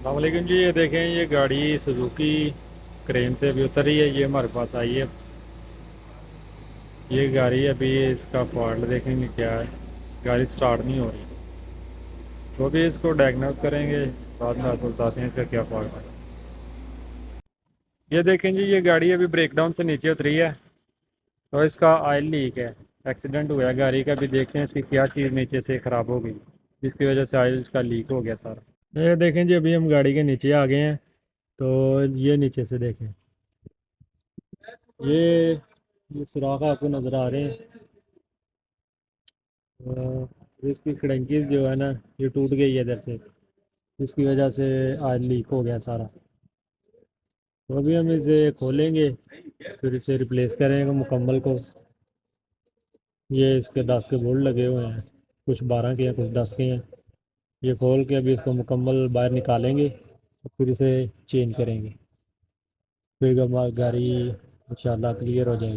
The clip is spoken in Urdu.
السلام علیکم جی، یہ دیکھیں یہ گاڑی سوزوکی کرین سے ابھی اتر رہی ہے، یہ ہمارے پاس آئی ہے۔ یہ گاڑی ابھی اس کا فالٹ دیکھیں گے کیا ہے، گاڑی سٹارٹ نہیں ہو رہی، تو بھی اس کو ڈائگنوز کریں گے، بعد میں آپ کو بتاتے ہیں اس کا کیا فالٹ ہے۔ یہ دیکھیں جی یہ گاڑی ابھی بریک ڈاؤن سے نیچے اتری ہے، تو اس کا آئل لیک ہے، ایکسیڈنٹ ہوا ہے گاڑی کا، بھی دیکھتے ہیں اس کی کیا چیز نیچے سے خراب ہو گئی جس کی وجہ سے آئل اس کا لیک ہو گیا سارا۔ یہ دیکھیں جی ابھی ہم گاڑی کے نیچے آ گئے ہیں، تو یہ نیچے سے دیکھیں، یہ سوراخ آپ کو نظر آ رہے ہیں، اس کی کھڑنکیز جو ہے نا یہ ٹوٹ گئی ہے ادھر سے، اس کی وجہ سے آئل لیک ہو گیا سارا۔ تو ابھی ہم اسے کھولیں گے، پھر اسے ریپلیس کریں گے مکمل کو۔ یہ اس کے 10 کے بولٹ لگے ہوئے ہیں، کچھ 12 کے ہیں کچھ 10 کے ہیں۔ یہ کھول کے ابھی اس کو مکمل باہر نکالیں گے، پھر اسے چینج کریں گے، پھر ہماری گاڑی انشاءاللہ کلیئر ہو جائے گی۔